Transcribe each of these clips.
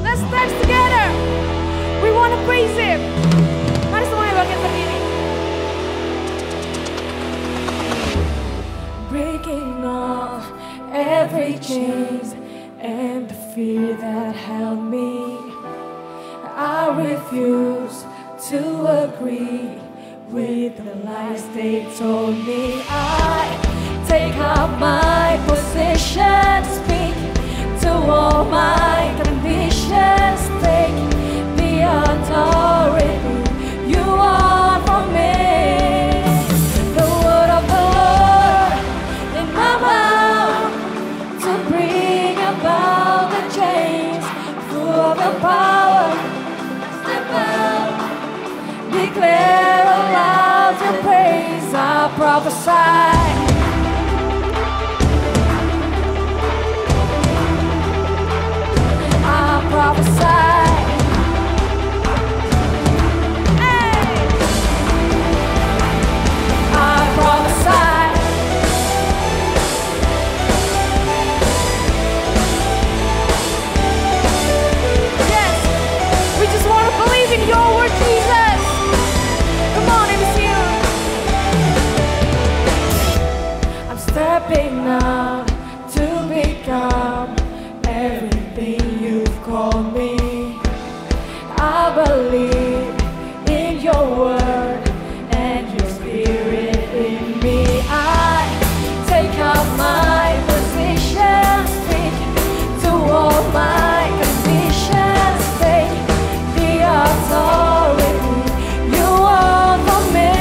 Let's dance together. We want to praise Him. Mari semuanya bangkit berdiri. Breaking off every chains and the fear that held me. I refuse to agree with the lies they told me. I take up my position, speak to all my conditions, take the authority you want from me. The word of the Lord in my mouth to bring about the change, full of the power. Step out, declare aloud your praise. I prophesy. Prophesy. Hey. I prophesy. Yes, we just want to believe in your word, Jesus. Come on, let me see you. I'm stepping out to become everything you've called me. I believe in your word and your spirit in me. I take up my position, speak to all my conditions, take the authority you want from me.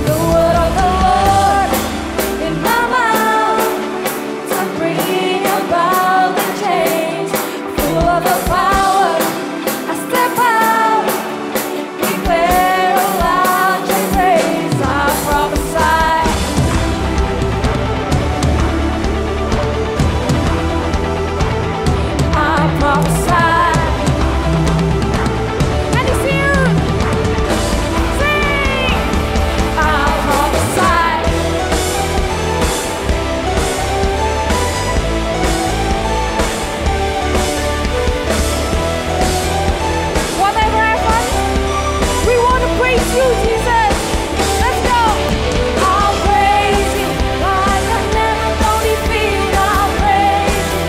The word of the Lord in my mouth to bring about the change, full of the power. I step out, declare aloud your praise. I prophesy. I prophesy. And it's you. Sing. I prophesy. Whatever happens, we want to praise you, Jesus. Let's go. I'll praise you like I've never known defeat. I'll praise you.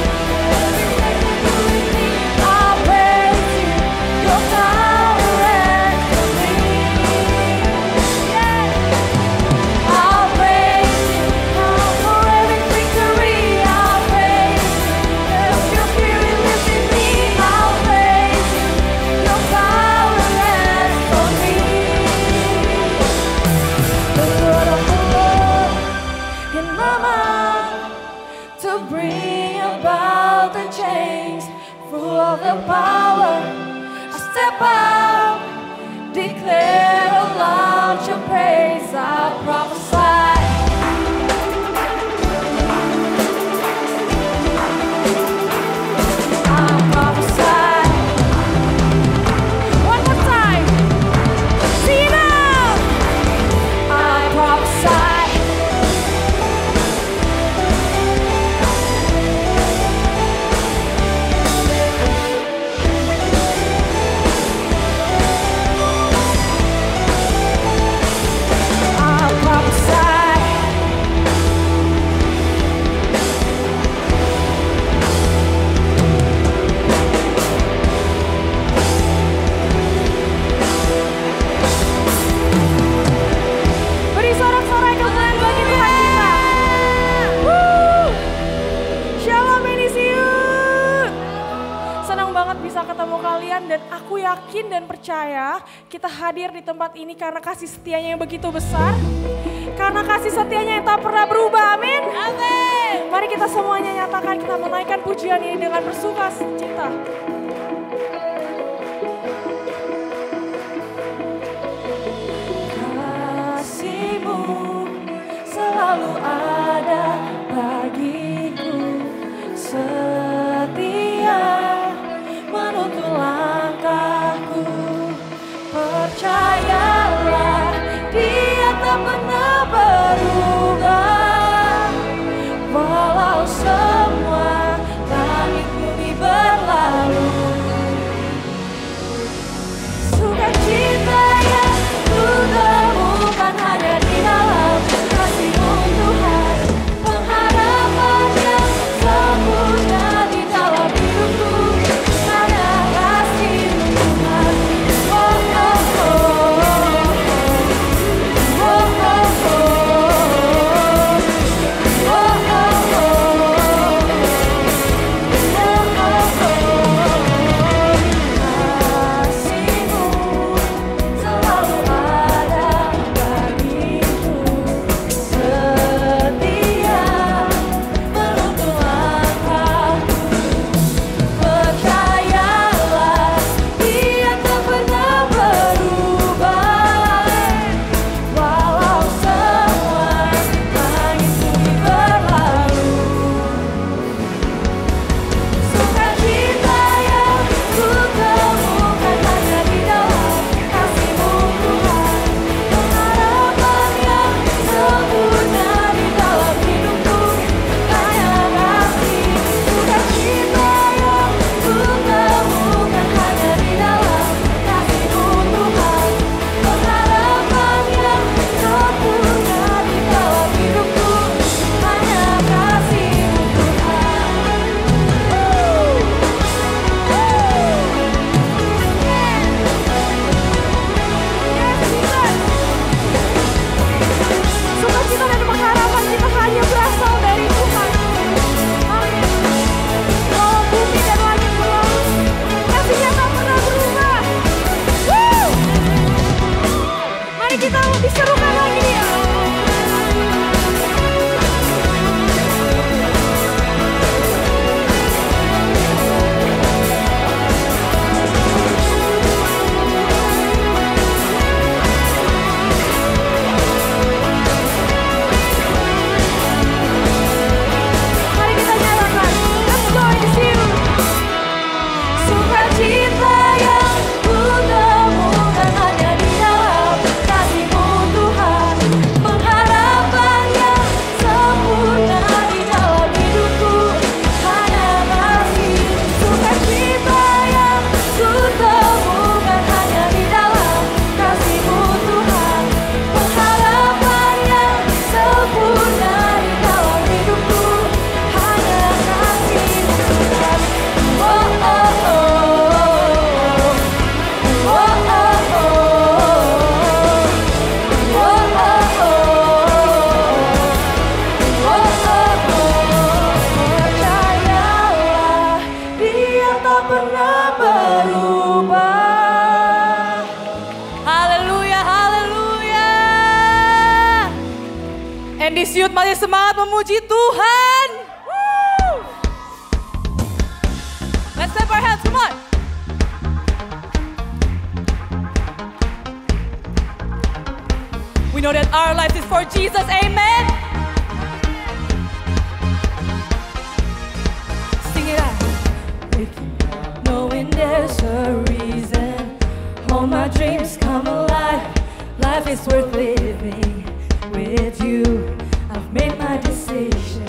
I'll praise you. Your power rests on me. Yeah. I'll praise you. For every victory. I'll praise you. There's your spirit lives in me. I'll praise you. Your power rests on me. The word of the Lord in my mouth to bring about the change, full of the power. I step out, declare aloud your praise. I prophesy. I prophesy. One more time. See it out. I prophesy. banget bisa ketemu kalian dan aku yakin dan percaya kita hadir di tempat ini karena kasih setianya yang begitu besar. Karena kasih setianya yang tak pernah berubah, amin. Amin. Mari kita semuanya nyatakan, kita menaikkan pujian ini dengan bersuka cita. Kasih-Mu selalu ada bagiku, setia menuntun langkahku. Percayalah, Dia tak pernah berubah. Walau semua langit bumi berlalu, sukacita yang ku temukan hanya di dalam kasih-Mu Tuhan. Pengharapan yang sempurna di dalam hidupku hanya kasih-Mu Tuhan. Oh, oh, oh. Oh, oh, oh. Oh, oh, oh. Kasih-Mu selalu ada bagiku, setia menuntun langkahku. Percayalah, Dia tak pernah berubah. Walau semua langit bumi berlalu, sukacita yang ku temukan hanya di dalam kasih-Mu Tuhan. Pengharapan yang sempurna di dalam hidupku hanya kasih. Sukacita yang ku temukan hanya di dalam kasih-Mu Tuhan. Pengharapan yang sempurna di dalam hidupku hanya kasih-Mu Tuhan. Sukacita dan pengharapan kita hanya berasal dari Tuhan. Amin. Walau bumi dan langit berlalu, kasih-Nya tak pernah berubah. Woo! Mari kita lebih serukan lagi Dia. Mari kita nyalakan. Let's go in this you. Sukacita yang ku temukan hanya di dalam kasih-Mu Tuhan. Pengharapan yang sempurna di dalam hidupku hanya kasih. Sukacita yang ku temukan hanya di dalam kasih-Mu Tuhan. Pengharapan yang sempurna di dalam hidupku hanya kasih-Mu Tuhan. Oh, oh, oh. Oh, oh, oh. Oh, oh, oh. Oh, oh, oh. Percayalah, Dia tak pernah berubah. Haleluya, haleluya. And this youth masih semangat memuji Tuhan. Woo! Let's clap our hands, come on. We know that our life is for Jesus, amen. Sing it out. Knowing there's a reason all my dreams come alive. Life is worth living with you. I've made my decision.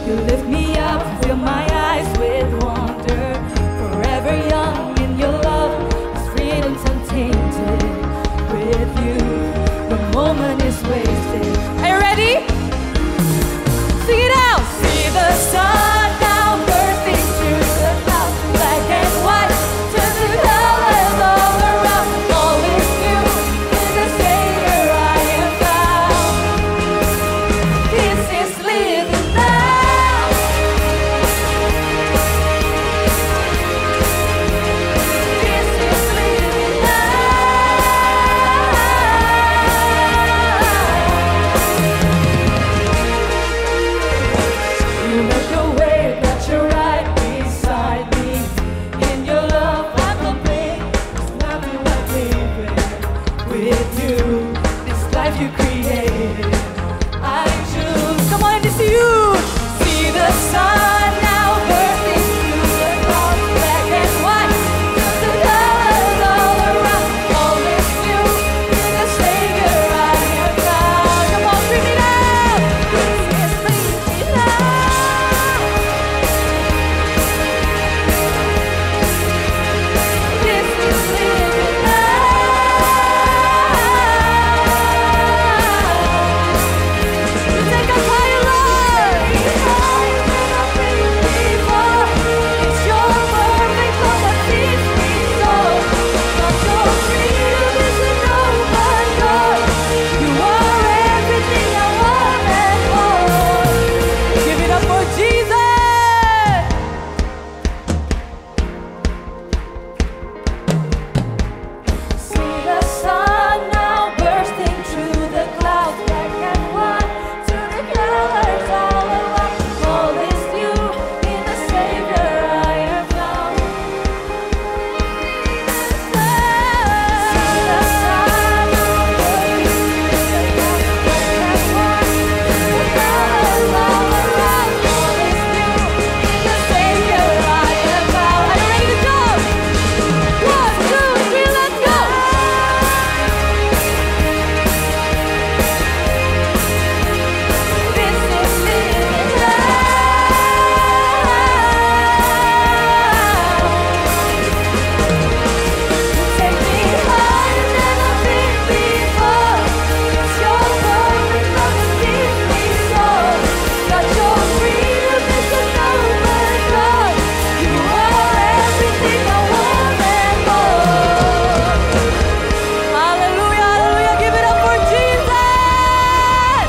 You lift me up, fill my eyes with wonder. Forever young in your love, is freedom untainted. With you, the moment is wasted. Are you ready? Sing it out. See the sun now bursting through the clouds, black and white, turn to colors all around. All is new in the Savior I am found. This is living now. you. See the sun now bursting through the clouds, black and white, just the colors all around. All is new in the Savior I have found. Come on, scream it out. This is pleasing love. This is living love. You take us higher, Lord. Higher than I've been before. It's your perfect love that keeps me so. Not so freedom is an open door. You are everything I want and more. Give it up for Jesus. See the sun now bursting through the clouds, black and white, to the colors all around. All is new in the Savior I have found. See the sun now bursting through the clouds, black and white, to the colors all around. All is new in the Savior I have found. Are you ready to go? 1, 2, 3, let's go! This is living love. Take me higher than I've been before. It's your perfect love that keeps me so. Got your freedom is an open door. You are everything I want and more. Hallelujah, hallelujah, give it up for Jesus.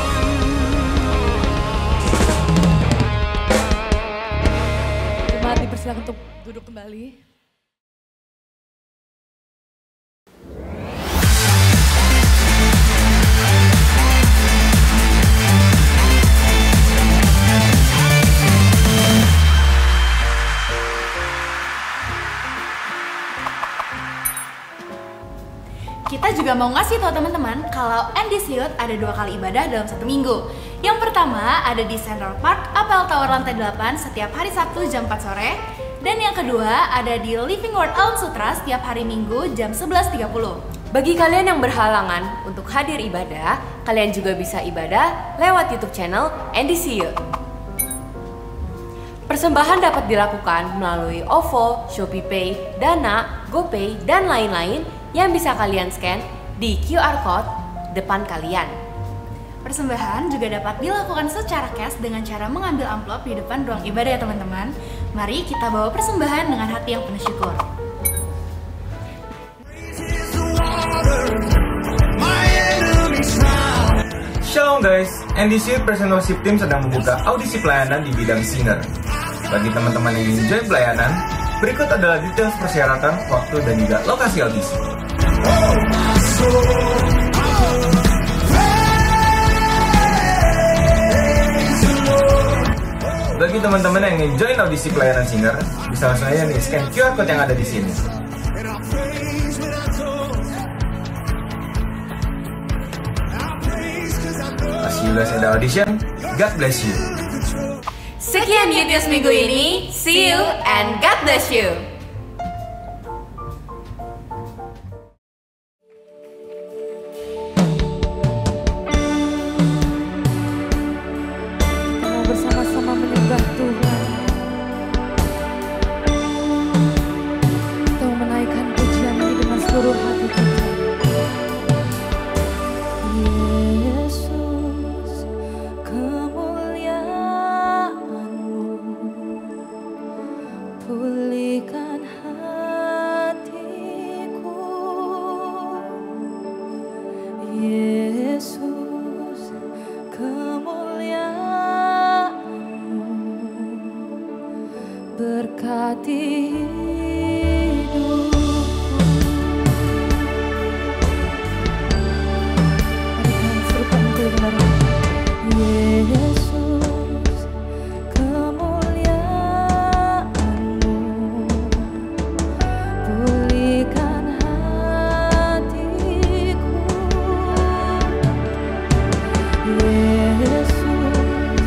Jemaat dipersilakan untuk duduk kembali. Kita juga mau ngasih tahu teman-teman kalau NDC Youth ada 2 kali ibadah dalam 1 minggu. Yang pertama ada di Central Park, Apel Tower lantai 8 setiap hari Sabtu jam 4 sore. Dan yang kedua ada di Living Word Alam Sutra setiap hari Minggu jam 11.30. Bagi kalian yang berhalangan untuk hadir ibadah, kalian juga bisa ibadah lewat YouTube channel NDC Youth. Persembahan dapat dilakukan melalui OVO, ShopeePay, Dana, GoPay, dan lain-lain yang bisa kalian scan di QR Code depan kalian. Persembahan juga dapat dilakukan secara cash dengan cara mengambil amplop di depan ruang ibadah ya teman-teman. Mari kita bawa persembahan dengan hati yang penuh syukur. Shalom guys, NDC Present Worship Team sedang membuka audisi pelayanan di bidang singer. Bagi teman-teman yang ingin join pelayanan, berikut adalah details persyaratan, waktu, dan juga lokasi audisi. Bagi teman-teman yang ingin join audisi pelayanan singer, bisa langsung aja nih scan QR code yang ada di sini. As you guys at the audition, God bless you. Sekian Youth News minggu ini. See you and God bless you. Mau bersama-sama menyembah Tuhan. Kita mau menaikkan pujian ini dengan seluruh hati kita. Yesus, kemuliaan-Mu pulihkan hatiku. Yesus, kemuliaan-Mu berkati hidupku. Mari kita serukan kebenaran. Yesus, kemuliaan-Mu pulihkan hatiku. Yesus,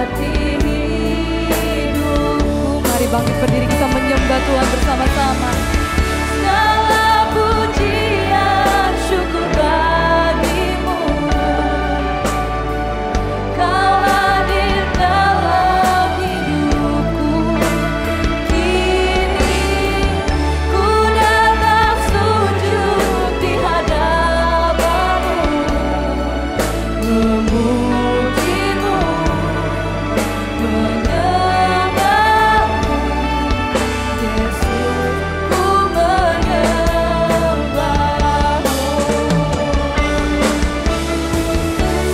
hati hidupku. Mari bangkit berdiri, kita menyembah Tuhan bersama-sama. Segala pujian syukur bagimu, Kau hadir dalam hidupku. Kini ku datang sujud di hadapanmu, memujimu, menyembahmu. Yesus, ku menyembahmu.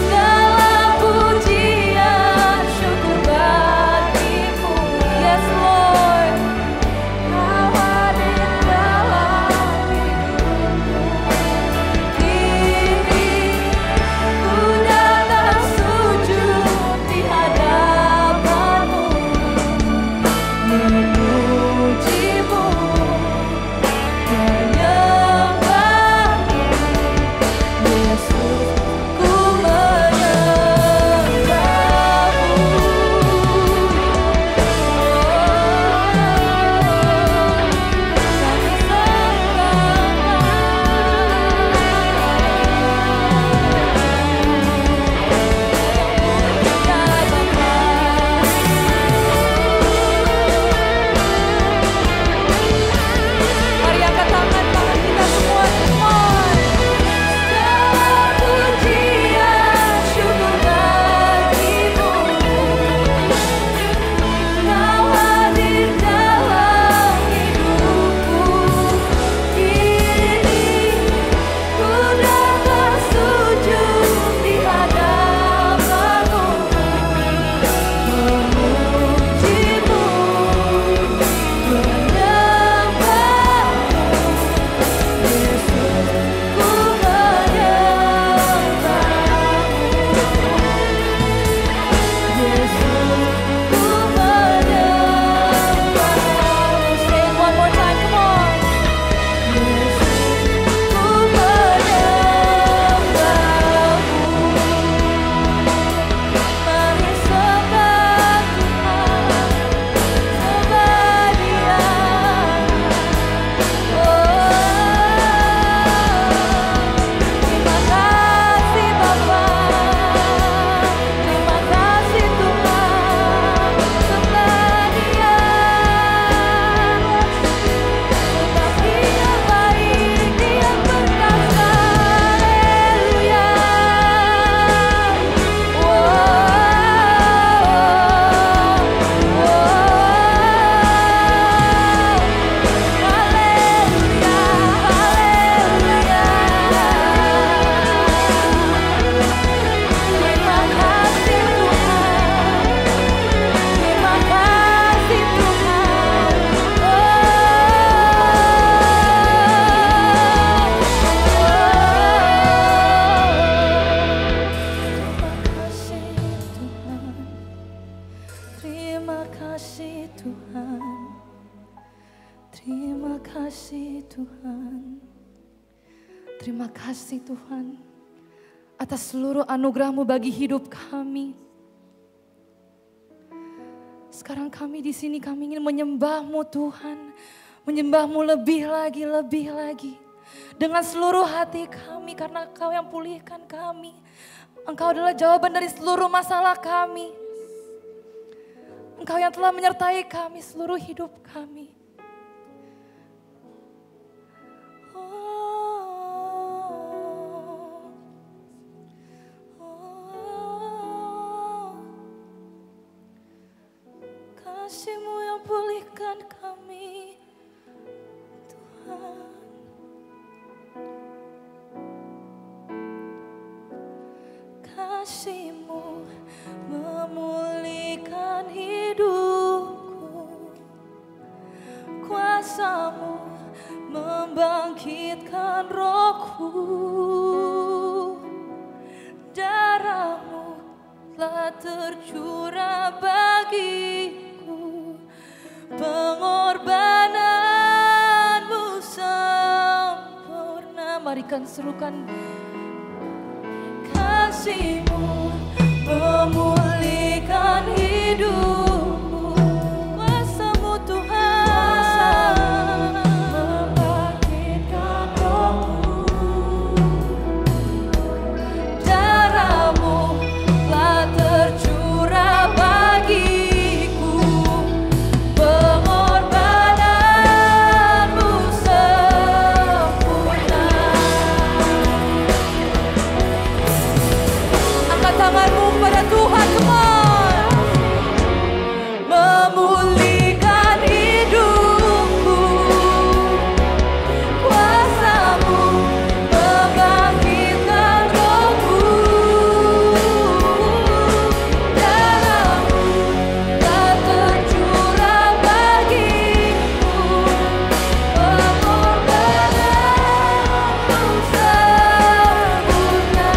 Segala pujian syukur bagimu. Yes Lord, Kau hadir dalam hidupku. Kini ku datang sujud di hadapanmu, memujimu, menyembahmu. Yesus, ku Mari angkat tangan kita semua, come on. Segala pujian syukur bagimu, Kau hadir dalam hidupku. Kini ku datang sujud di hadapanmu, memujimu, menyembahmu. Yesus, ku menyembahmu. Yesus, ku menyembahmu. Say it one more time, come on. Yesus, ku menyembahmu. Mari sembah Tuhan, sembah Dia. Terima kasih Bapa, terima kasih Tuhan, sembah Dia. Sebab Dia baik, Dia perkasa, haleluya. Haleluya, haleluya. Terima kasih Tuhan, terima kasih Tuhan. Terima kasih Tuhan, terima kasih Tuhan, terima kasih Tuhan atas seluruh anugerah-Mu bagi hidup kami. Sekarang kami di sini, kami ingin menyembah-Mu Tuhan, menyembah-Mu lebih lagi dengan seluruh hati kami, karena Kau yang pulihkan kami. Engkau adalah jawaban dari seluruh masalah kami. Engkau yang telah menyertai kami seluruh hidup kami. Kasih-Mu yang pulihkan kami, Tuhan. Kasih-Mu memulihkan hidupku, kuasa-Mu membangkitkan rohku, darah-Mu telah tercurah bagiku, pengorbanan-Mu sempurna. Mari kan serukan. Kasih-Mu memulihkan hidup. hidupku, kuasa-Mu Tuhan, membangkitkan rohku. Darah-Mu telah tercurah bagiku, pengorbanan-Mu sempurna. Angkat tanganmu pada Tuhan, come on. Memulihkan hidupku, kuasa-Mu membangkitkan rohku. Darah-Mu telah tercurah bagiku, pengorbanan-Mu sempurna.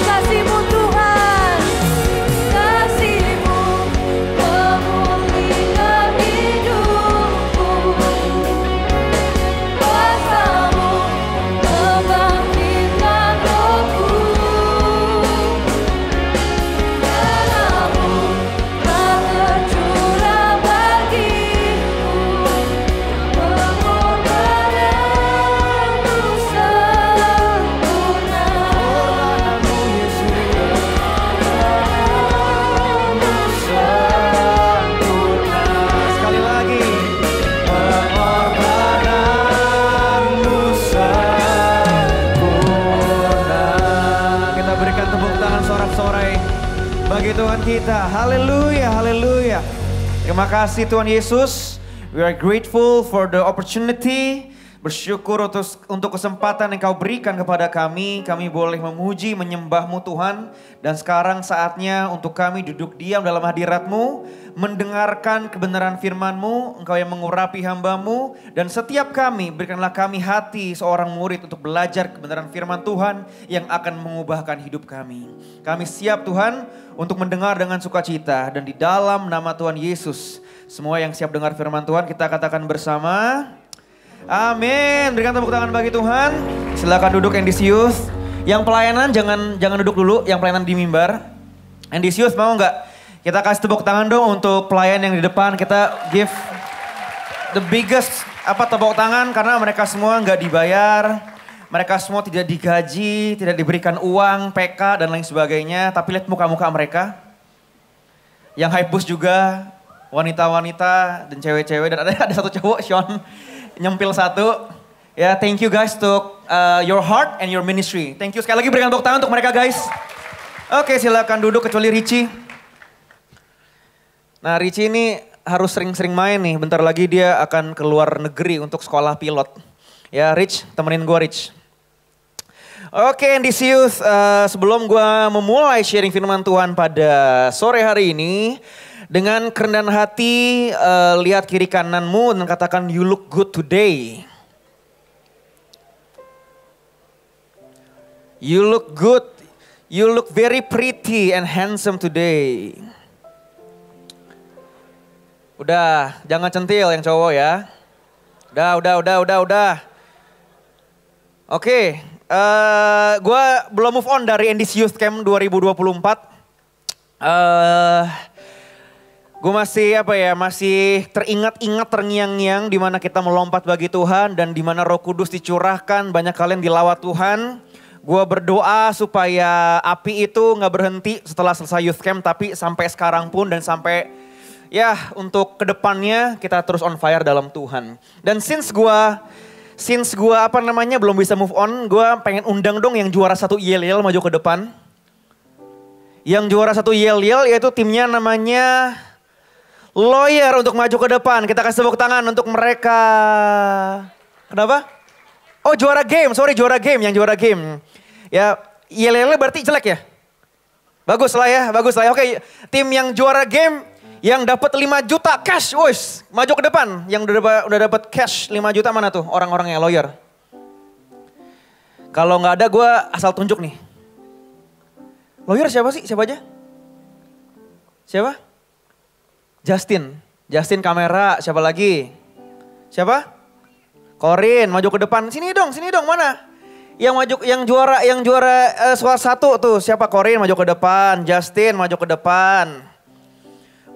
Kasih-Mu Tuhan, kasih-Mu memulihkan hidupku, kuasa-Mu membangkitkan rohku. Darah-Mu telah tercurah bagiku, pengorbanan-Mu sempurna. Sekali lagi. Pengorbananmu sempurna. Kita berikan tepuk tangan sorak-sorai bagi Tuhan kita. Haleluya, haleluya. Terima kasih Tuhan Yesus. We are grateful for the opportunity. Bersyukur untuk kesempatan yang Kau berikan kepada kami. Kami boleh memuji, menyembah-Mu Tuhan. Dan sekarang saatnya untuk kami duduk diam dalam hadirat-Mu. Mendengarkan kebenaran firman-Mu. Engkau yang mengurapi hamba-Mu. Dan setiap kami, berikanlah kami hati seorang murid untuk belajar kebenaran firman Tuhan. Yang akan mengubahkan hidup kami. Kami siap Tuhan untuk mendengar dengan sukacita. Dan di dalam nama Tuhan Yesus. Semua yang siap dengar firman Tuhan kita katakan bersama. Amin. Berikan tepuk tangan bagi Tuhan. Silakan duduk NDC Youth. Yang pelayanan jangan duduk dulu. Yang pelayanan di mimbar. NDC Youth mau nggak? Kita kasih tepuk tangan dong untuk pelayan yang di depan. Kita give the biggest tepuk tangan karena mereka semua nggak dibayar. Mereka semua tidak digaji, tidak diberikan uang, PK dan lain sebagainya. Tapi lihat muka-muka mereka. Yang hype bus juga wanita-wanita dan cewek-cewek dan ada satu cowok Sean. Nyempil satu. Ya, thank you guys untuk your heart and your ministry. Thank you sekali lagi, berikan tepuk tangan untuk mereka guys. Oke, silakan duduk kecuali Richie. Nah, Richie ini harus sering-sering main nih. Bentar lagi dia akan ke luar negeri untuk sekolah pilot. Ya, Rich, temenin gue Rich. Oke, NDC Youth, sebelum gue memulai sharing firman Tuhan pada sore hari ini. Dengan kerendahan hati, lihat kiri kananmu dan katakan, you look good today. You look good. You look very pretty and handsome today. Udah, jangan centil yang cowok ya. Udah. Oke, gue belum move on dari NDC Youth Camp 2024. Gue masih teringat-ingat terngiang-ngiang di mana kita melompat bagi Tuhan dan di mana Roh Kudus dicurahkan, banyak kalian dilawat Tuhan. Gue berdoa supaya api itu nggak berhenti setelah selesai youth camp, tapi sampai sekarang pun dan sampai ya untuk kedepannya kita terus on fire dalam Tuhan. Dan since gue belum bisa move on, gue pengen undang dong yang juara 1 Yel-Yel maju ke depan. Yang juara 1 Yel-Yel yaitu timnya namanya Lawyer untuk maju ke depan. Kita kasih tepuk tangan untuk mereka. Kenapa? Oh, juara game. Yang juara game. Ya, Yel-Yel berarti jelek ya? Bagus lah ya. Oke, tim yang juara game yang dapat 5 juta cash. Woi, maju ke depan. Yang udah dapat cash 5 juta mana tuh orang-orangnya Lawyer? Kalau nggak ada gue asal tunjuk nih. Lawyer siapa sih? Siapa aja? Siapa? Justin kamera, siapa lagi? Siapa? Corin, maju ke depan. Sini dong, mana? Yang juara suara 1 tuh, siapa? Corin maju ke depan, Justin maju ke depan.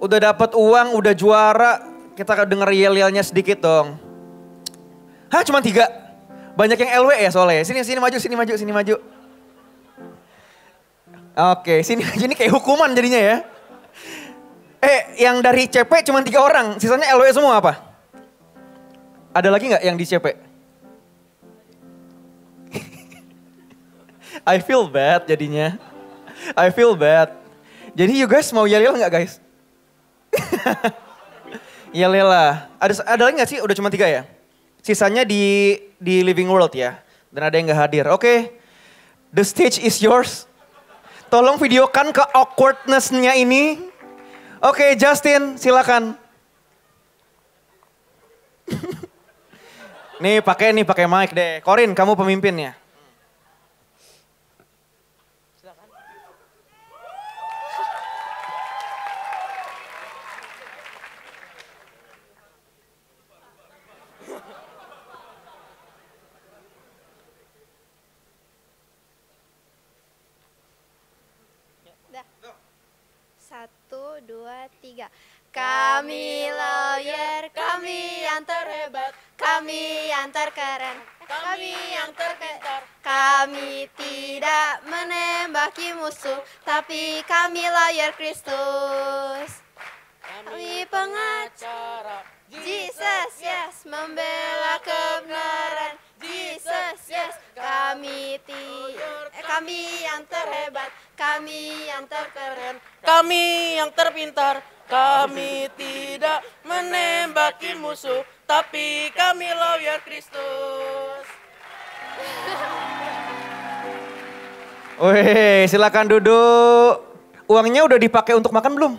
Udah dapat uang, udah juara, kita denger yel-yelnya sedikit dong. Hah, cuma 3? Banyak yang LW ya soalnya. Sini maju. Oke, sini aja, ini kayak hukuman jadinya ya. Yang dari CP cuma 3 orang, sisanya LW semua apa? Ada lagi nggak yang di CP? I feel bad jadinya. I feel bad. Jadi you guys mau yel-yel nggak guys? Yel-yel lah. Ada lagi nggak sih? Udah cuma 3 ya? Sisanya di Living World ya. Dan ada yang nggak hadir. Oke. The stage is yours. Tolong videokan ke awkwardness-nya ini. Oke, Justin, silakan. Nih pakai mic deh. Corin, kamu pemimpinnya. Silakan. Satu, dua, tiga. Kami lawyer, kami yang terhebat, kami yang terkeren, kami yang terpintar. Kami tidak menembaki musuh, tapi kami lawyer Kristus. Kami pengacara, Jesus yes, membela kebenaran. Jesus yes, kami yang terhebat, kami yang terkeren, Kami yang terpintar, kami tidak menembaki musuh, tapi kami lawyer Kristus. Wih, silakan duduk. Uangnya udah dipakai untuk makan belum?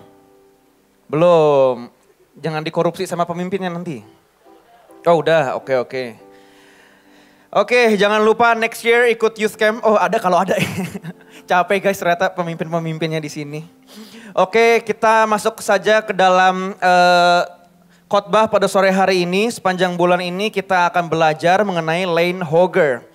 Belum. Jangan dikorupsi sama pemimpinnya nanti. Oh udah, oke. Oke, jangan lupa next year ikut youth camp. Oh ada kalau ada. Capek guys ternyata pemimpin-pemimpinnya di sini. Oke, kita masuk saja ke dalam khotbah pada sore hari ini. Sepanjang bulan ini kita akan belajar mengenai lane hogger.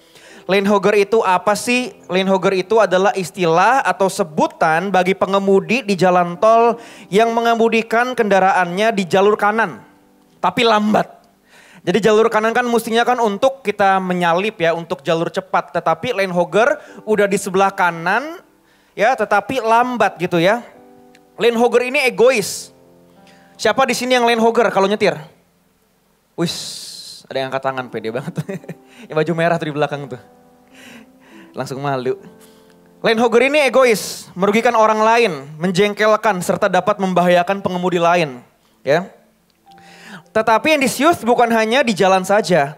Lane hogger itu apa sih? Lane hogger itu adalah istilah atau sebutan bagi pengemudi di jalan tol yang mengemudikan kendaraannya di jalur kanan, tapi lambat. Jadi jalur kanan kan mestinya kan untuk kita menyalip ya, untuk jalur cepat. Tetapi lane hogger udah di sebelah kanan ya, tetapi lambat gitu ya. Lane hogger ini egois. Siapa di sini yang lane hogger kalau nyetir? Wis, ada yang angkat tangan, pede banget. Yang baju merah tuh di belakang tuh. Langsung malu. Lane hogger ini egois, merugikan orang lain, menjengkelkan serta dapat membahayakan pengemudi lain, ya. Tetapi yang youth bukan hanya di jalan saja,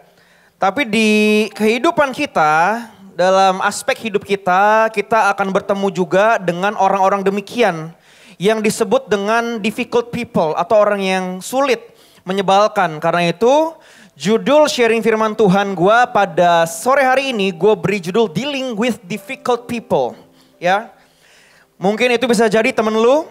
tapi di kehidupan kita, dalam aspek hidup kita akan bertemu juga dengan orang-orang demikian yang disebut dengan difficult people atau orang yang sulit, menyebalkan. Karena itu judul sharing firman Tuhan gue pada sore hari ini gue beri judul Dealing with Difficult People. Ya, mungkin itu bisa jadi temen lu,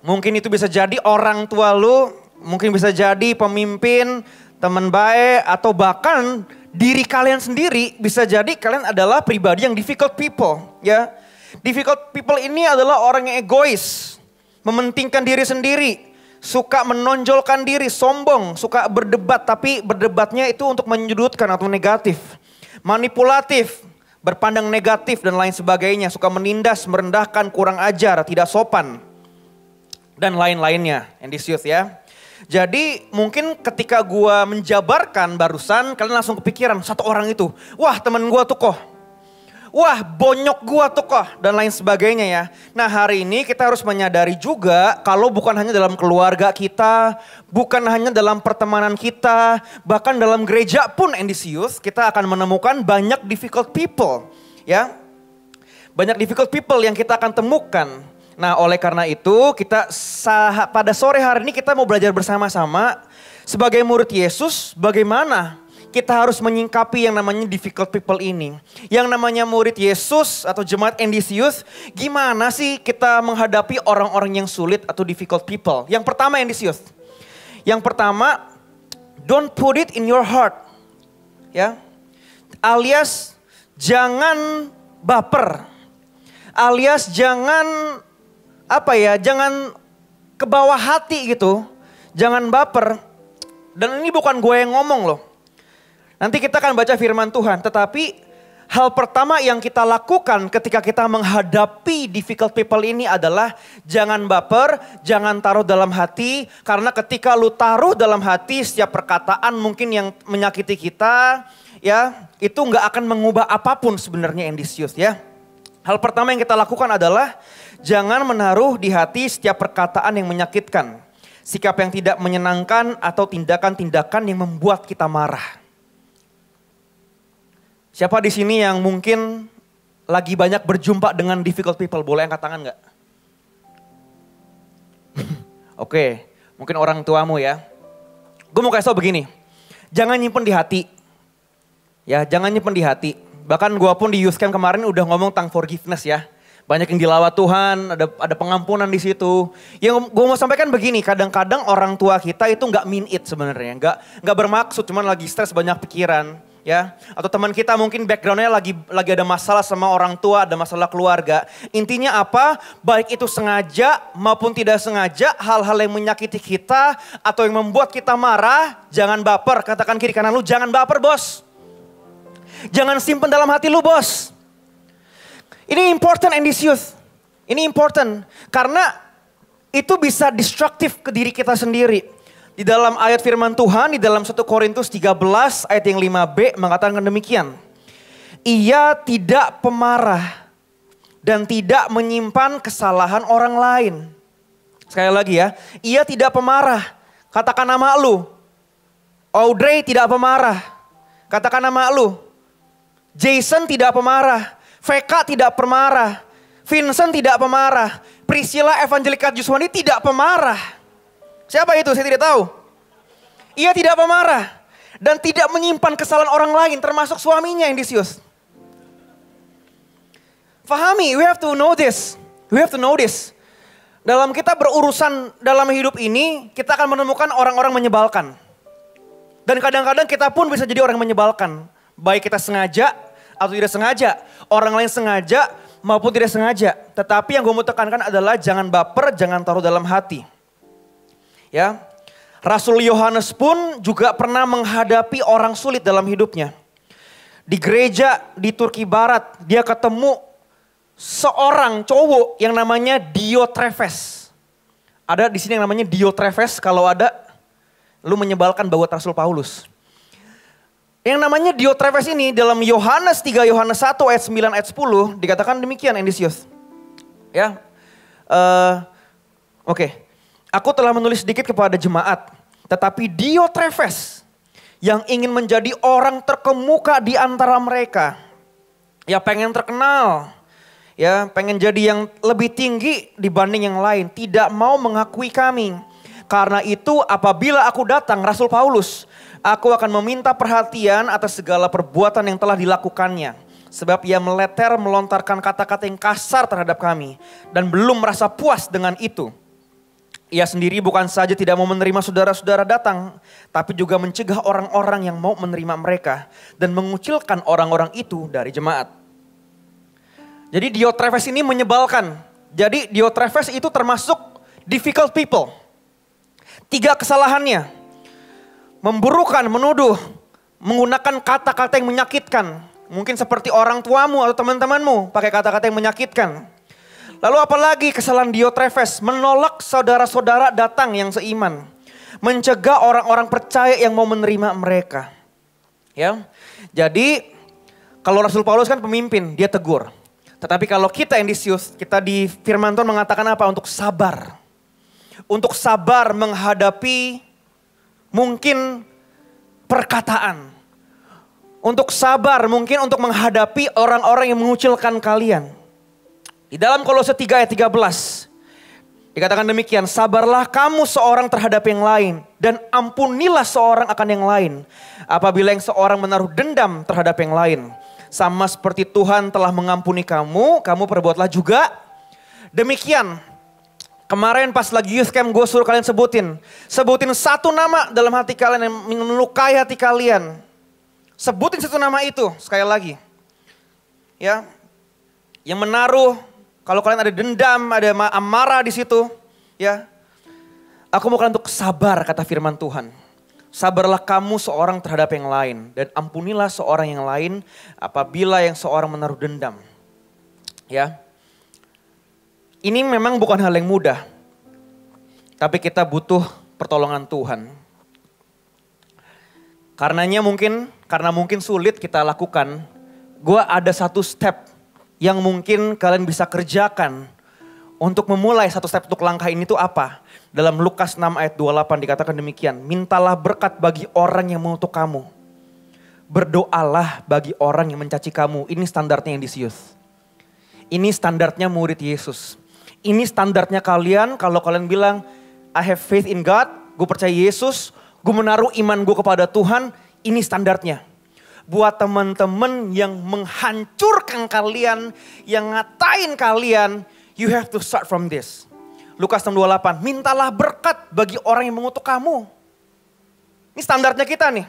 mungkin itu bisa jadi orang tua lu, mungkin bisa jadi pemimpin, teman baik, atau bahkan diri kalian sendiri bisa jadi kalian adalah pribadi yang difficult people. Ya, difficult people ini adalah orang yang egois, mementingkan diri sendiri, suka menonjolkan diri, sombong, suka berdebat, tapi berdebatnya itu untuk menyudutkan atau negatif, manipulatif, berpandang negatif dan lain sebagainya, suka menindas, merendahkan, kurang ajar, tidak sopan, dan lain-lainnya. And this youth ya. Jadi mungkin ketika gua menjabarkan barusan kalian langsung kepikiran satu orang itu. Wah temen gua tuh kok. Wah bonyok gua tuh kok. Dan lain sebagainya ya. Nah hari ini kita harus menyadari juga kalau bukan hanya dalam keluarga kita. Bukan hanya dalam pertemanan kita. Bahkan dalam gereja pun Endisius kita akan menemukan banyak difficult people. Ya. Banyak difficult people yang kita akan temukan. Nah oleh karena itu kita pada sore hari ini kita mau belajar bersama-sama sebagai murid Yesus bagaimana kita harus menyingkapi yang namanya difficult people ini. Yang namanya murid Yesus atau jemaat Endisius, gimana sih kita menghadapi orang-orang yang sulit atau difficult people. Yang pertama Endisius, yang pertama don't put it in your heart. Ya, alias jangan baper, alias jangan ke bawah hati gitu. Jangan baper. Dan ini bukan gue yang ngomong loh. Nanti kita akan baca firman Tuhan. Tetapi hal pertama yang kita lakukan ketika kita menghadapi difficult people ini adalah jangan baper, jangan taruh dalam hati. Karena ketika lu taruh dalam hati setiap perkataan mungkin yang menyakiti kita, ya itu nggak akan mengubah apapun sebenarnya Endisius ya. Hal pertama yang kita lakukan adalah jangan menaruh di hati setiap perkataan yang menyakitkan. Sikap yang tidak menyenangkan atau tindakan-tindakan yang membuat kita marah. Siapa di sini yang mungkin lagi banyak berjumpa dengan difficult people? Boleh angkat tangan nggak? Oke, mungkin orang tuamu ya. Gue mau kasih tau begini, jangan nyimpen di hati. Ya, jangan nyimpen di hati. Bahkan gue pun di youth camp kemarin udah ngomong tentang forgiveness ya. Banyak yang dilawat Tuhan, ada pengampunan di situ. Yang gue mau sampaikan begini, kadang-kadang orang tua kita itu nggak mean it sebenarnya, nggak bermaksud, cuman lagi stres banyak pikiran, ya. Atau teman kita mungkin backgroundnya lagi ada masalah sama orang tua, ada masalah keluarga. Intinya apa? Baik itu sengaja maupun tidak sengaja, hal-hal yang menyakiti kita atau yang membuat kita marah, jangan baper. Katakan kiri kanan lu, jangan baper bos. Jangan simpen dalam hati lu bos. Ini important Endisius. Ini important. Karena itu bisa destruktif ke diri kita sendiri. Di dalam ayat firman Tuhan, di dalam 1 Korintus 13 ayat yang 5b mengatakan demikian. Ia tidak pemarah dan tidak menyimpan kesalahan orang lain. Sekali lagi ya, ia tidak pemarah. Katakan nama lu. Audrey tidak pemarah. Katakan nama lu. Jason tidak pemarah. VK tidak pemarah. Vincent tidak pemarah. Priscilla Evangelika Juswani tidak pemarah. Siapa itu? Saya tidak tahu. Ia tidak pemarah. Dan tidak menyimpan kesalahan orang lain termasuk suaminya Endisius. Fahami, we have to know this. We have to know this. Dalam kita berurusan dalam hidup ini, kita akan menemukan orang-orang menyebalkan. Dan kadang-kadang kita pun bisa jadi orang menyebalkan. Baik kita sengaja atau tidak sengaja. Orang lain sengaja maupun tidak sengaja. Tetapi yang gue mau tekankan adalah jangan baper, jangan taruh dalam hati. Ya, Rasul Yohanes pun juga pernah menghadapi orang sulit dalam hidupnya. Di gereja di Turki Barat, dia ketemu seorang cowok yang namanya Diotrephes. Ada di sini yang namanya Diotrephes, kalau ada, lu menyebalkan buat Rasul Paulus. Yang namanya Diotrephes ini dalam Yohanes 3, Yohanes 1 ayat 9 ayat 10 dikatakan demikian Endisius. Ya, oke. Aku telah menulis sedikit kepada jemaat, tetapi Diotrephes yang ingin menjadi orang terkemuka di antara mereka, ya pengen terkenal, ya pengen jadi yang lebih tinggi dibanding yang lain, tidak mau mengakui kami. Karena itu apabila aku datang, Rasul Paulus, aku akan meminta perhatian atas segala perbuatan yang telah dilakukannya. Sebab ia melontarkan kata-kata yang kasar terhadap kami. Dan belum merasa puas dengan itu. Ia sendiri bukan saja tidak mau menerima saudara-saudara datang. Tapi juga mencegah orang-orang yang mau menerima mereka. Dan mengucilkan orang-orang itu dari jemaat. Jadi Diotrephes ini menyebalkan. Jadi Diotrephes itu termasuk difficult people. 3 kesalahannya. Memburukan, menuduh, menggunakan kata-kata yang menyakitkan. Mungkin seperti orang tuamu atau teman-temanmu pakai kata-kata yang menyakitkan. Lalu apalagi kesalahan Diotrephes, menolak saudara-saudara datang yang seiman. Mencegah orang-orang percaya yang mau menerima mereka. Ya. Jadi kalau Rasul Paulus kan pemimpin, dia tegur. Tetapi kalau kita Endisius, kita di firman Tuhan mengatakan apa? Untuk sabar. Untuk sabar menghadapi mungkin perkataan. Untuk sabar mungkin untuk menghadapi orang-orang yang mengucilkan kalian. Di dalam Kolose 3 ayat 13 dikatakan demikian, sabarlah kamu seorang terhadap yang lain dan ampunilah seorang akan yang lain. Apabila yang seorang menaruh dendam terhadap yang lain, sama seperti Tuhan telah mengampuni kamu, kamu perbuatlah juga demikian. Kemarin pas lagi youth camp gue suruh kalian sebutin 1 nama dalam hati kalian yang melukai hati kalian. Sebutin 1 nama itu sekali lagi. Ya, yang menaruh, kalau kalian ada dendam, ada amarah di situ, ya. Aku mau kalian untuk sabar, kata firman Tuhan. Sabarlah kamu seorang terhadap yang lain. Dan ampunilah seorang yang lain apabila yang seorang menaruh dendam. Ya. Ini memang bukan hal yang mudah. Tapi kita butuh pertolongan Tuhan. Karena mungkin sulit kita lakukan. Gue ada satu step yang mungkin kalian bisa kerjakan. Untuk memulai satu step untuk langkah ini tuh apa? Dalam Lukas 6 ayat 28 dikatakan demikian. Mintalah berkat bagi orang yang mengutuk kamu. Berdoalah bagi orang yang mencaci kamu. Ini standarnya yang disius. Ini standarnya murid Yesus. Ini standarnya kalian kalau kalian bilang, I have faith in God, gue percaya Yesus, gue menaruh iman gue kepada Tuhan, ini standarnya. Buat teman-teman yang menghancurkan kalian, yang ngatain kalian, you have to start from this. Lukas 6:28, mintalah berkat bagi orang yang mengutuk kamu. Ini standarnya kita nih.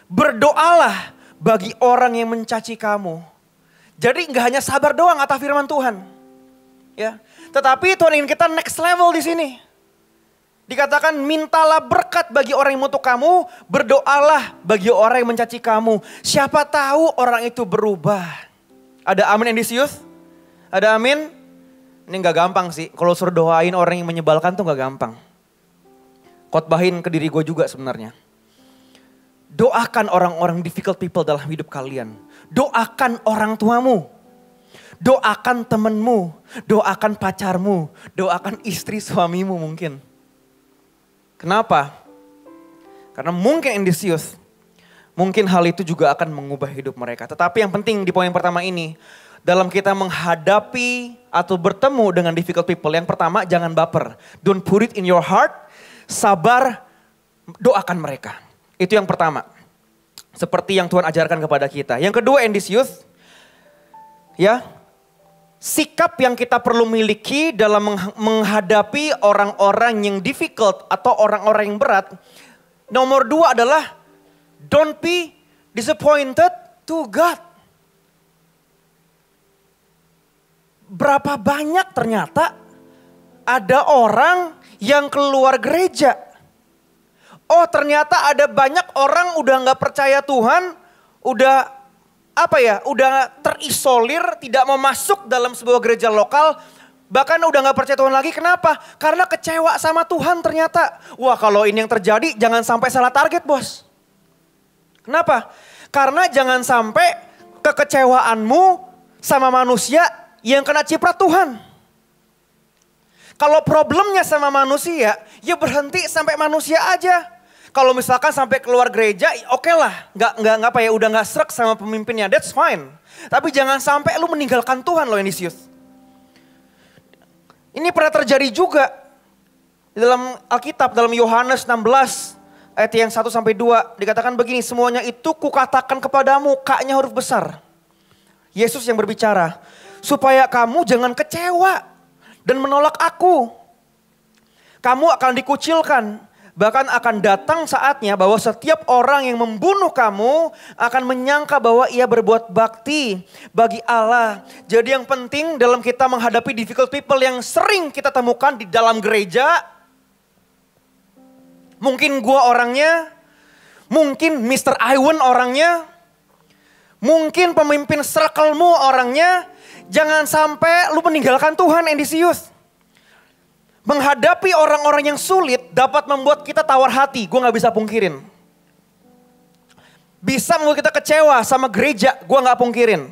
Berdoalah bagi orang yang mencaci kamu. Jadi gak hanya sabar doang kata firman Tuhan. Ya, tetapi Tuhan ingin kita next level di sini. Dikatakan mintalah berkat bagi orang yang mengutuk kamu, berdoalah bagi orang yang mencaci kamu. Siapa tahu orang itu berubah. Ada amin Endisius? Ada amin? Ini gak gampang sih, kalau suruh doain orang yang menyebalkan tuh gak gampang. Khotbahin ke diri gue juga sebenarnya. Doakan orang-orang difficult people dalam hidup kalian. Doakan orang tuamu. Doakan temenmu, doakan pacarmu, doakan istri suamimu mungkin. Kenapa? Karena mungkin Endisius, mungkin hal itu juga akan mengubah hidup mereka. Tetapi yang penting di poin pertama ini, dalam kita menghadapi atau bertemu dengan difficult people, yang pertama jangan baper. Don't put it in your heart, sabar, doakan mereka. Itu yang pertama. Seperti yang Tuhan ajarkan kepada kita. Yang kedua Endisius, ya, sikap yang kita perlu miliki dalam menghadapi orang-orang yang difficult atau orang-orang yang berat. Nomor 2 adalah don't be disappointed to God. Berapa banyak ternyata ada orang yang keluar gereja. Oh ternyata ada banyak orang udah gak percaya Tuhan, udah terisolir, tidak mau masuk dalam sebuah gereja lokal, bahkan udah gak percaya Tuhan lagi. Kenapa? Karena kecewa sama Tuhan ternyata. Wah kalau ini yang terjadi jangan sampai salah target bos. Kenapa? Karena jangan sampai kekecewaanmu sama manusia yang kena ciprat Tuhan. Kalau problemnya sama manusia, ya berhenti sampai manusia aja. Kalau misalkan sampai keluar gereja, oke lah, udah nggak srek sama pemimpinnya, that's fine. Tapi jangan sampai lu meninggalkan Tuhan loh Endisius. Ini pernah terjadi juga di dalam Alkitab, dalam Yohanes 16 ayat yang 1-2 dikatakan begini, semuanya itu kukatakan kepadamu, K-nya huruf besar. Yesus yang berbicara, supaya kamu jangan kecewa dan menolak aku. Kamu akan dikucilkan. Bahkan akan datang saatnya bahwa setiap orang yang membunuh kamu akan menyangka bahwa ia berbuat bakti bagi Allah. Jadi yang penting dalam kita menghadapi difficult people yang sering kita temukan di dalam gereja. Mungkin gua orangnya, mungkin Mr. Iwan orangnya, mungkin pemimpin circle-mu orangnya. Jangan sampai lu meninggalkan Tuhan Endisius. Menghadapi orang-orang yang sulit dapat membuat kita tawar hati. Gue gak bisa pungkirin. Bisa membuat kita kecewa sama gereja. Gue gak pungkirin.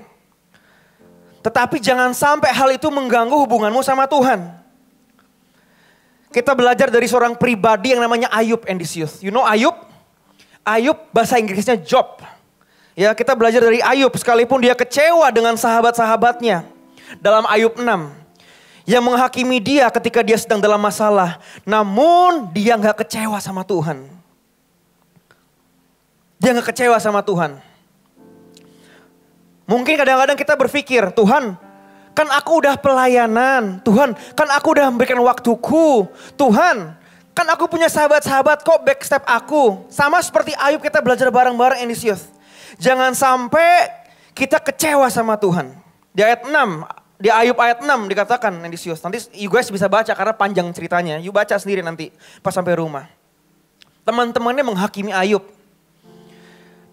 Tetapi jangan sampai hal itu mengganggu hubunganmu sama Tuhan. Kita belajar dari seorang pribadi yang namanya Ayub Endisius. You know Ayub? Ayub bahasa Inggrisnya Job. Ya, kita belajar dari Ayub sekalipun dia kecewa dengan sahabat-sahabatnya. Dalam Ayub 6. Yang menghakimi dia ketika dia sedang dalam masalah. Namun dia gak kecewa sama Tuhan. Dia gak kecewa sama Tuhan. Mungkin kadang-kadang kita berpikir, Tuhan kan aku udah pelayanan. Tuhan kan aku udah memberikan waktuku. Tuhan kan aku punya sahabat-sahabat kok backstep aku. Sama seperti Ayub kita belajar bareng-bareng Endisius. Jangan sampai kita kecewa sama Tuhan. Di ayat 6. Di Ayub ayat 6 dikatakan Endisius. Nanti you guys bisa baca karena panjang ceritanya. You baca sendiri nanti pas sampai rumah. Teman-temannya menghakimi Ayub.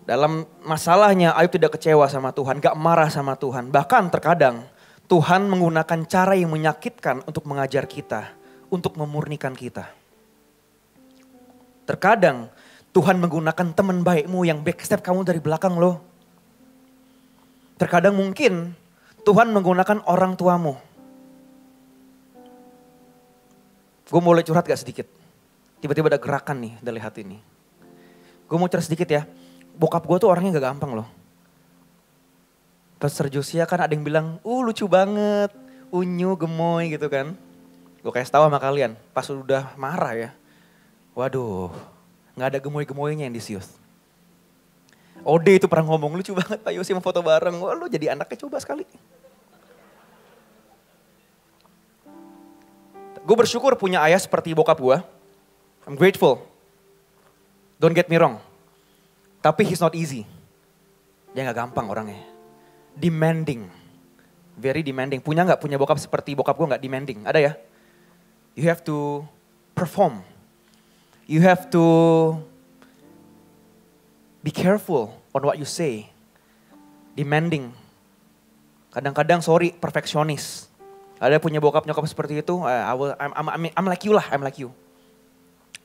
Dalam masalahnya Ayub tidak kecewa sama Tuhan, gak marah sama Tuhan. Bahkan terkadang Tuhan menggunakan cara yang menyakitkan untuk mengajar kita, untuk memurnikan kita. Terkadang Tuhan menggunakan teman baikmu yang backstep kamu dari belakang loh. Terkadang mungkin Tuhan menggunakan orang tuamu. Gue boleh curhat gak sedikit? Tiba-tiba ada gerakan nih dari hati ini. Gue mau curhat sedikit ya. Bokap gue tuh orangnya gak gampang loh. Pastor Josia kan ada yang bilang, lucu banget, unyu, gemoy gitu kan. Gue kasih tahu sama kalian, pas udah marah ya. Waduh, gak ada gemoy-gemoynya yang disius. Ode itu pernah ngomong, lucu banget Pak Yosi mau foto bareng. Wah lu jadi anaknya coba sekali. Gue bersyukur punya ayah seperti bokap gue. I'm grateful. Don't get me wrong. Tapi he's not easy. Dia gak gampang orangnya. Demanding. Very demanding. Punya gak punya bokap seperti bokap gue gak demanding? Ada ya? You have to perform. You have to be careful on what you say. Demanding. Kadang-kadang perfeksionis. Ada punya bokap nyokap seperti itu. I'm like you lah, I'm like you.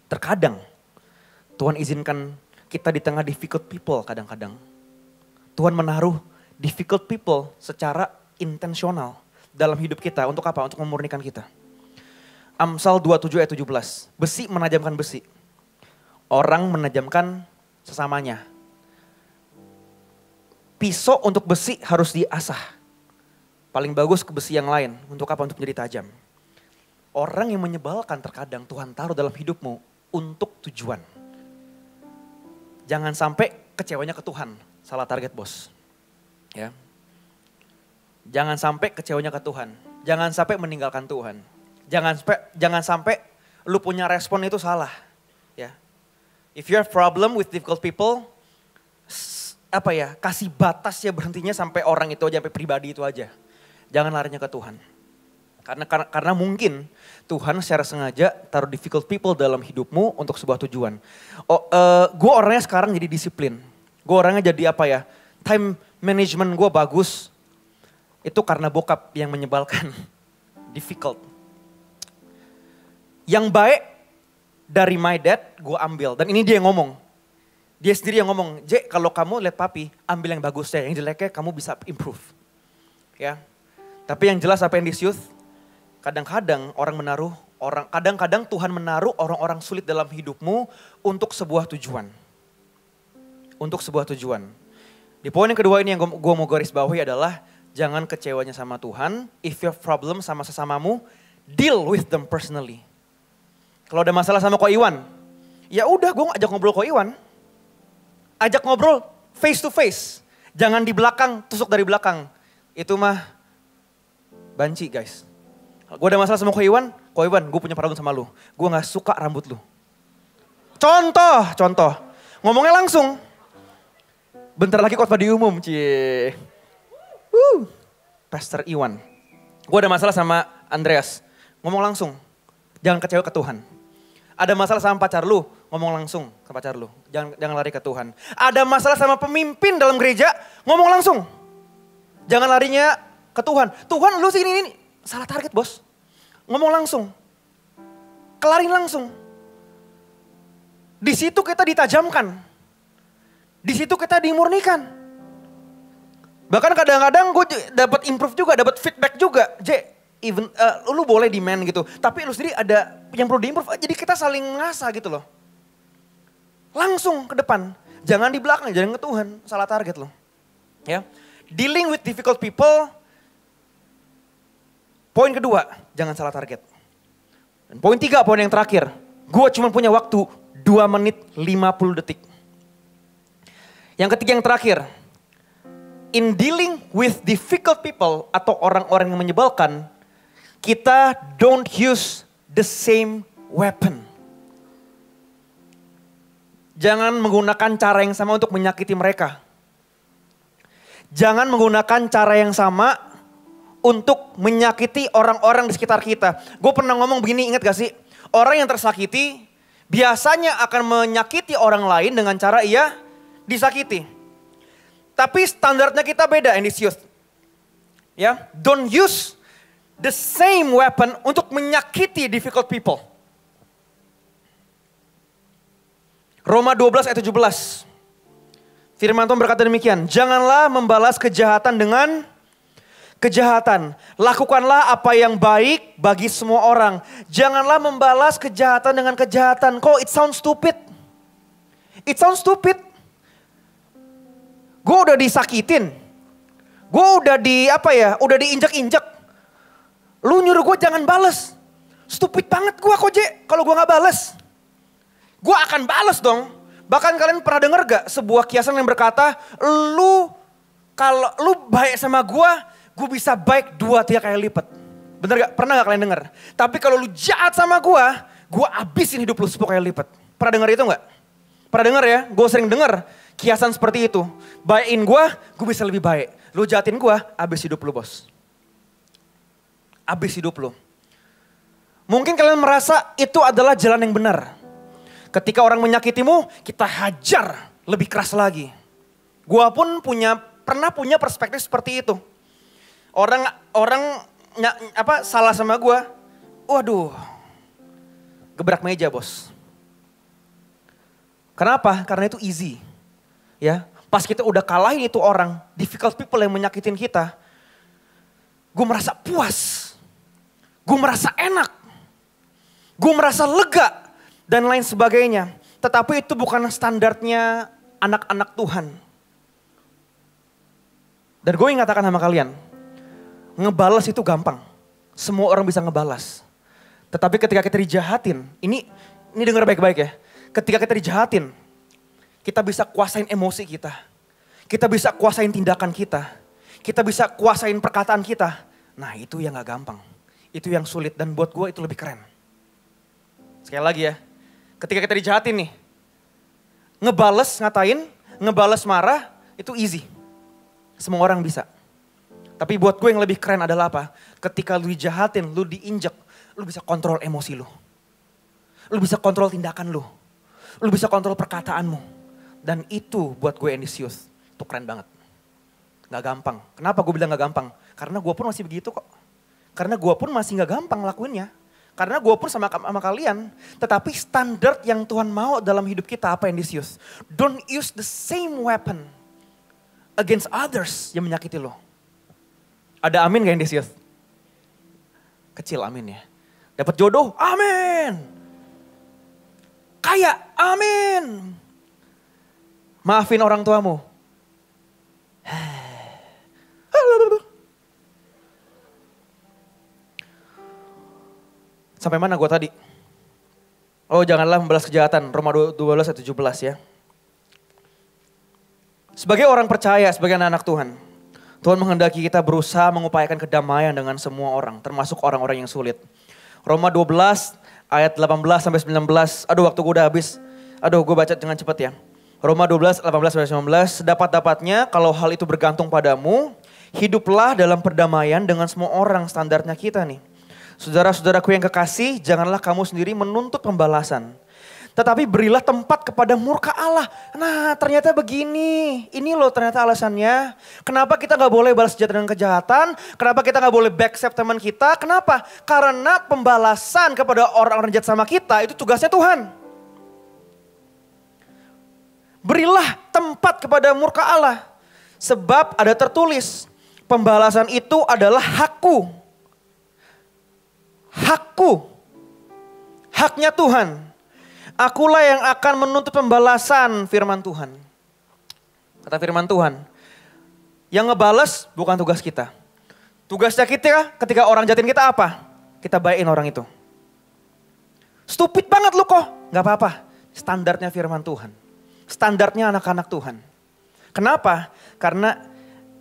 Terkadang Tuhan izinkan kita di tengah difficult people kadang-kadang. Tuhan menaruh difficult people secara intensional dalam hidup kita. Untuk apa? Untuk memurnikan kita. Amsal 27 ayat 17. Besi menajamkan besi. Orang menajamkan sesamanya. Pisau untuk besi harus diasah. Paling bagus ke besi yang lain. Untuk apa? Untuk menjadi tajam. Orang yang menyebalkan terkadang Tuhan taruh dalam hidupmu untuk tujuan. Jangan sampai kecewanya ke Tuhan. Salah target bos. Ya. Jangan sampai kecewanya ke Tuhan. Jangan sampai meninggalkan Tuhan. Jangan sampai lu punya respon itu salah. Ya. If you have problem with difficult people, kasih batas ya berhentinya sampai orang itu aja, sampai pribadi itu aja. Jangan larinya ke Tuhan. Karena mungkin Tuhan secara sengaja taruh difficult people dalam hidupmu untuk sebuah tujuan. Gue orangnya sekarang jadi disiplin. Gue orangnya jadi time management gue bagus. Itu karena bokap yang menyebalkan. Difficult. Yang baik dari my dad gue ambil. Dan ini dia yang ngomong. Dia sendiri yang ngomong, J kalau kamu lihat papi ambil yang bagus deh. Yang jeleknya kamu bisa improve. Ya. Tapi yang jelas apa yang disius? Kadang-kadang kadang-kadang Tuhan menaruh orang-orang sulit dalam hidupmu untuk sebuah tujuan. Untuk sebuah tujuan. Di poin yang kedua ini yang gue mau garis bawahi adalah jangan kecewanya sama Tuhan. If you have problem sama sesamamu, deal with them personally. Kalau ada masalah sama Ko Iwan, ya udah gue ajak ngobrol Ko Iwan. Ajak ngobrol face to face. Jangan di belakang, tusuk dari belakang. Itu mah banci guys. Gue ada masalah sama Ko Iwan, gue punya problem sama lu. Gue gak suka rambut lu. Contoh. Ngomongnya langsung. Bentar lagi khotbah di umum, cie. Pastor Iwan. Gue ada masalah sama Andreas. Ngomong langsung. Jangan kecewa ke Tuhan. Ada masalah sama pacar lu, ngomong langsung ke pacar lu. Jangan lari ke Tuhan. Ada masalah sama pemimpin dalam gereja, ngomong langsung. Jangan larinya ke Tuhan. Tuhan lu sih ini. Salah target bos. Ngomong langsung. Kelarin langsung. Di situ kita ditajamkan. Di situ kita dimurnikan. Bahkan kadang-kadang gue dapat improve juga, dapat feedback juga. Lu boleh demand gitu. Tapi lu sendiri ada yang perlu diimprove. Jadi kita saling ngasah gitu loh. Langsung ke depan. Jangan di belakang, jangan ke Tuhan. Salah target loh. Ya. Dealing with difficult people. Poin kedua, jangan salah target. Dan poin 3, poin yang terakhir. Gue cuma punya waktu 2 menit 50 detik. Yang ketiga yang terakhir. In dealing with difficult people atau orang-orang yang menyebalkan, kita don't use the same weapon. Jangan menggunakan cara yang sama untuk menyakiti mereka. Jangan menggunakan cara yang sama untuk menyakiti orang-orang di sekitar kita. Gue pernah ngomong begini, ingat gak sih? Orang yang tersakiti biasanya akan menyakiti orang lain dengan cara ia disakiti. Tapi standarnya kita beda in this youth. Ya, don't use the same weapon untuk menyakiti difficult people. Roma 12 ayat 17. Firman Tuhan berkata demikian, janganlah membalas kejahatan dengan kejahatan. Lakukanlah apa yang baik bagi semua orang. Janganlah membalas kejahatan dengan kejahatan. Kok it sounds stupid? It sounds stupid. Gue udah disakitin. Gue udah udah diinjek-injek. Lu nyuruh gue jangan balas. Stupid banget gue kok, kalau gue gak balas. Gue akan balas dong. Bahkan kalian pernah denger gak sebuah kiasan yang berkata, kalau lu baik sama gue bisa baik 2-3 kali lipat. Bener gak? Pernah gak kalian denger? Tapi kalau lu jahat sama gue abisin hidup lu 10 kali lipat. Pernah denger itu gak? Pernah denger ya? Gue sering denger kiasan seperti itu. Baikin gue bisa lebih baik. Lu jahatin gue, abis hidup lu bos. Abis hidup lu. Mungkin kalian merasa itu adalah jalan yang benar. Ketika orang menyakitimu, kita hajar lebih keras lagi. Gue pun pernah punya perspektif seperti itu. Orang salah sama gue, waduh, gebrak meja bos. Kenapa? Karena itu easy. Ya, pas kita udah kalahin itu orang, difficult people yang menyakitin kita, gue merasa puas, gue merasa enak, gue merasa lega, dan lain sebagainya. Tetapi itu bukan standarnya anak-anak Tuhan. Dan gue ingin katakan sama kalian, ngebalas itu gampang. Semua orang bisa ngebalas. Tetapi ketika kita dijahatin, ini dengar baik-baik ya. Ketika kita dijahatin, kita bisa kuasain emosi kita. Kita bisa kuasain tindakan kita. Kita bisa kuasain perkataan kita. Nah itu yang gak gampang. Itu yang sulit dan buat gue itu lebih keren. Sekali lagi ya. Ketika kita dijahatin nih. Ngebales ngatain, ngebales marah itu easy. Semua orang bisa. Tapi buat gue yang lebih keren adalah apa? Ketika lu dijahatin, lu diinjek, lu bisa kontrol emosi lu. Lu bisa kontrol tindakan lu. Lu bisa kontrol perkataanmu. Dan itu buat gue in this youth, itu keren banget. Gak gampang. Kenapa gue bilang gak gampang? Karena gue pun masih begitu kok. Karena gue pun masih gak gampang lakuinnya. Karena gue pun sama kalian. Tetapi standar yang Tuhan mau dalam hidup kita apa in this youth? Don't use the same weapon against others yang menyakiti lo. Ada amin gak in this youth? Kecil amin ya. Dapat jodoh, amin. Kaya, amin. Maafin orang tuamu. Sampai mana gue tadi? Oh janganlah membalas kejahatan. Roma 12 ayat 17 ya. Sebagai orang percaya, sebagai anak Tuhan. Tuhan menghendaki kita berusaha mengupayakan kedamaian dengan semua orang. Termasuk orang-orang yang sulit. Roma 12 ayat 18 sampai 19. Aduh waktu gue udah habis. Aduh gue baca dengan cepat ya. Roma 12, 18-19, sedapat-dapatnya kalau hal itu bergantung padamu, hiduplah dalam perdamaian dengan semua orang, standarnya kita nih. Saudara-saudaraku yang kekasih, janganlah kamu sendiri menuntut pembalasan. Tetapi berilah tempat kepada murka Allah. Nah ternyata begini, ini loh ternyata alasannya. Kenapa kita gak boleh balas kejahatan dengan kejahatan? Kenapa kita gak boleh backstab teman kita? Kenapa? Karena pembalasan kepada orang-orang jahat sama kita itu tugasnya Tuhan. Berilah tempat kepada murka Allah. Sebab ada tertulis, pembalasan itu adalah hakku. Hakku. Haknya Tuhan. Akulah yang akan menuntut pembalasan, firman Tuhan. Kata firman Tuhan. Yang ngebales bukan tugas kita. Tugasnya kita ketika orang jahatin kita apa? Kita baikin orang itu. Stupid banget lu kok. Gak apa-apa. Standarnya firman Tuhan. Standarnya anak-anak Tuhan. Kenapa? Karena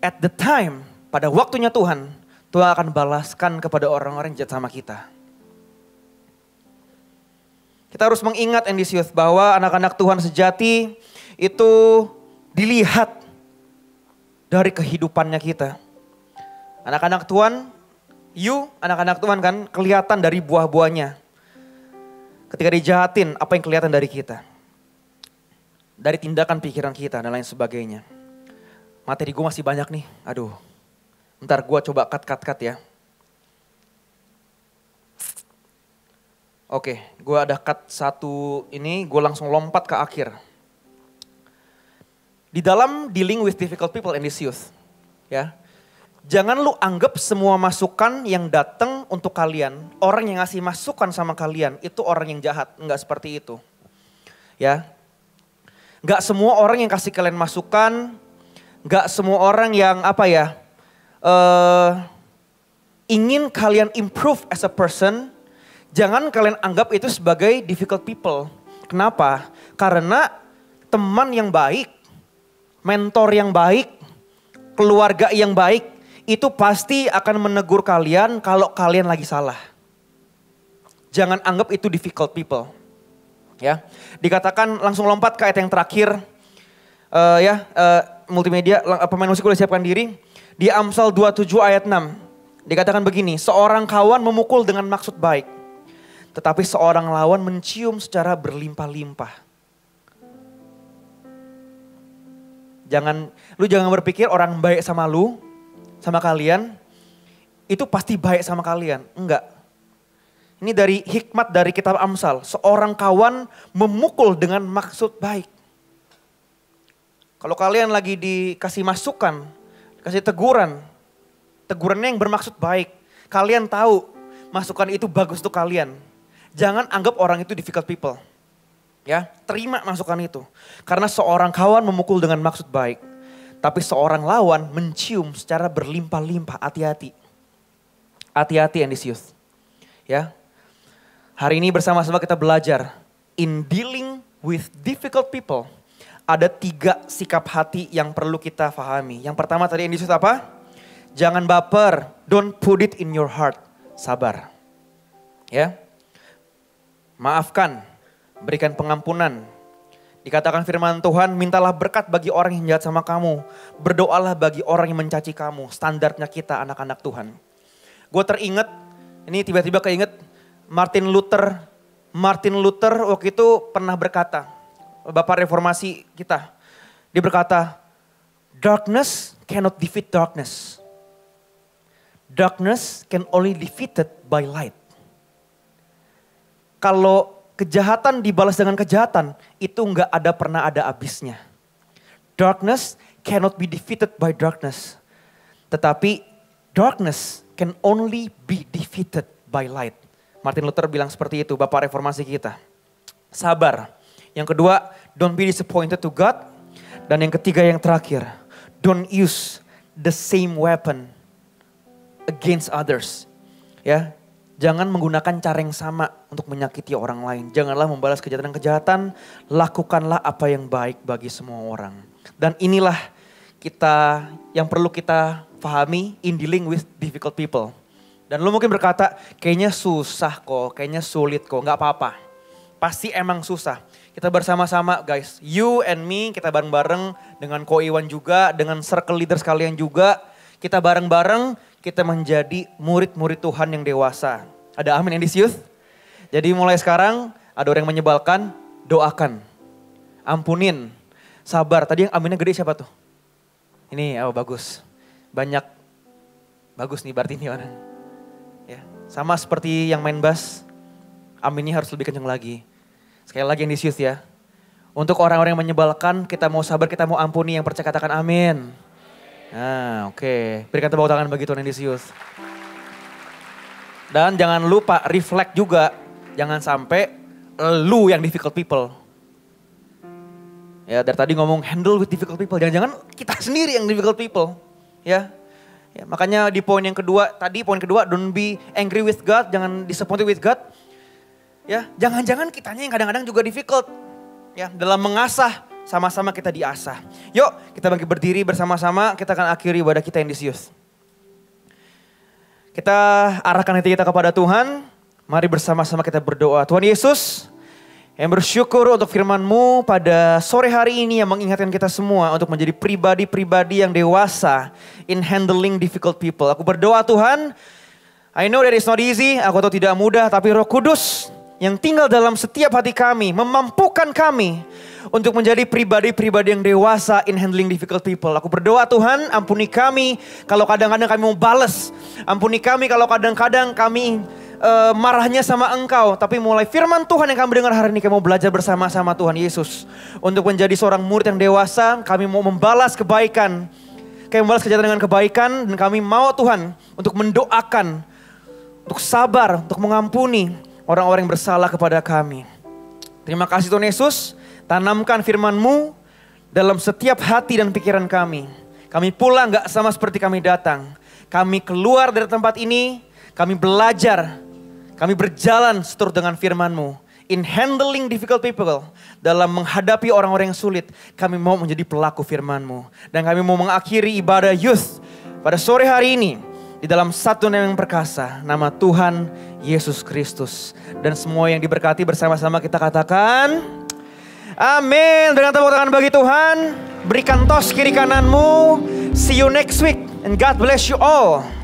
at the time, pada waktunya Tuhan akan balaskan kepada orang-orang yang jahat sama kita. Kita harus mengingat in this youth bahwa anak-anak Tuhan sejati itu dilihat dari kehidupannya kita. Anak-anak Tuhan You, anak-anak Tuhan kan, kelihatan dari buah-buahnya. Ketika dijahatin, apa yang kelihatan dari kita? Dari tindakan pikiran kita dan lain sebagainya. Materi gue masih banyak nih, aduh. Ntar gue coba cut ya. Oke, gue ada cut satu ini, gue langsung lompat ke akhir. Di dalam dealing with difficult people in this youth, ya. Jangan lu anggap semua masukan yang datang untuk kalian, orang yang ngasih masukan sama kalian itu orang yang jahat, enggak seperti itu. Ya. Enggak semua orang yang kasih kalian masukan, enggak semua orang yang ingin kalian improve as a person, jangan kalian anggap itu sebagai difficult people. Kenapa? Karena teman yang baik, mentor yang baik, keluarga yang baik, itu pasti akan menegur kalian kalau kalian lagi salah. Jangan anggap itu difficult people. Ya, dikatakan langsung lompat ke ayat yang terakhir. Multimedia, pemain musik udah siapkan diri. Di Amsal 27 ayat 6. Dikatakan begini, seorang kawan memukul dengan maksud baik. Tetapi seorang lawan mencium secara berlimpah-limpah. Lu jangan berpikir orang baik sama lu, sama kalian, itu pasti baik sama kalian. Enggak. Ini dari hikmat dari kitab Amsal. Seorang kawan memukul dengan maksud baik. Kalau kalian lagi dikasih masukan, kasih tegurannya yang bermaksud baik. Kalian tahu masukan itu bagus untuk kalian. Jangan anggap orang itu difficult people. Ya, terima masukan itu. Karena seorang kawan memukul dengan maksud baik. Tapi seorang lawan mencium secara berlimpah-limpah. Hati-hati. Hati-hati in this youth. Ya. Hari ini bersama-sama kita belajar. In dealing with difficult people. Ada 3 sikap hati yang perlu kita pahami. Yang pertama tadi in this youth apa? Jangan baper. Don't put it in your heart. Sabar. Ya. Maafkan. Berikan pengampunan. Dikatakan firman Tuhan, mintalah berkat bagi orang yang jahat sama kamu. Berdoalah bagi orang yang mencaci kamu. Standarnya kita anak-anak Tuhan. Gue teringat, ini tiba-tiba keinget Martin Luther waktu itu pernah berkata, Bapak Reformasi kita. Dia berkata, darkness cannot defeat darkness. Darkness can only defeated by light. Kalau kejahatan dibalas dengan kejahatan, itu pernah ada habisnya. Darkness cannot be defeated by darkness. Tetapi darkness can only be defeated by light. Martin Luther bilang seperti itu, Bapak Reformasi kita. Sabar. Yang kedua, don't be disappointed to God. Dan yang ketiga, yang terakhir, don't use the same weapon against others. Ya. Jangan menggunakan cara yang sama untuk menyakiti orang lain. Janganlah membalas kejahatan-kejahatan. Lakukanlah apa yang baik bagi semua orang. Dan inilah yang perlu kita pahami in dealing with difficult people. Dan lu mungkin berkata, kayaknya susah kok, kayaknya sulit kok. Gak apa-apa. Pasti emang susah. Kita bersama-sama guys. You and me, kita bareng-bareng dengan Ko Iwan juga, dengan circle leaders kalian juga. Kita bareng-bareng, kita menjadi murid-murid Tuhan yang dewasa. Ada amin in this youth? Jadi mulai sekarang ada orang yang menyebalkan, doakan. Ampunin, sabar. Tadi yang aminnya gede siapa tuh? Ini, bagus. Banyak, bagus nih berarti ini orang. Ya, sama seperti yang main bass, aminnya harus lebih kencang lagi. Sekali lagi in this youth ya. Untuk orang-orang yang menyebalkan, kita mau sabar, kita mau ampuni. Yang percaya katakan amin. Nah, oke. Berikan tepuk tangan bagi Tuhan in this youth. Dan jangan lupa reflect juga. Jangan sampai lu yang difficult people. Ya, dari tadi ngomong handle with difficult people. Jangan-jangan kita sendiri yang difficult people. Ya. Makanya di poin yang kedua, don't be angry with God. Jangan disappointed with God. Ya, jangan-jangan kitanya yang kadang-kadang juga difficult. Ya, dalam mengasah, sama-sama kita diasah. Yuk, kita bangkit berdiri bersama-sama. Kita akan akhiri ibadah kita in this youth. Kita arahkan hati kita kepada Tuhan. Mari bersama-sama kita berdoa. Tuhan Yesus, yang bersyukur untuk firman-Mu pada sore hari ini yang mengingatkan kita semua untuk menjadi pribadi-pribadi yang dewasa in handling difficult people. Aku berdoa Tuhan, I know that it's not easy, aku tahu tidak mudah, tapi Roh Kudus yang tinggal dalam setiap hati kami memampukan kami untuk menjadi pribadi-pribadi yang dewasa in handling difficult people. Aku berdoa Tuhan, ampuni kami kalau kadang-kadang kami mau balas. Ampuni kami kalau kadang-kadang kami marahnya sama Engkau. Tapi mulai firman Tuhan yang kami dengar hari ini, kami mau belajar bersama-sama Tuhan Yesus. Untuk menjadi seorang murid yang dewasa, kami mau membalas kebaikan. Kami membalas kejahatan dengan kebaikan. Dan kami mau Tuhan untuk mendoakan, untuk sabar, untuk mengampuni orang-orang yang bersalah kepada kami. Terima kasih Tuhan Yesus. Tanamkan firman-Mu dalam setiap hati dan pikiran kami. Kami pulang gak sama seperti kami datang. Kami keluar dari tempat ini, kami belajar, kami berjalan seturut dengan firman-Mu. In handling difficult people, dalam menghadapi orang-orang yang sulit, kami mau menjadi pelaku firman-Mu. Dan kami mau mengakhiri ibadah youth pada sore hari ini di dalam satu nama yang perkasa, nama Tuhan Yesus Kristus. Dan semua yang diberkati bersama-sama kita katakan, amin. Berikan tepuk tangan bagi Tuhan. Berikan tos kiri kananmu. See you next week and God bless you all.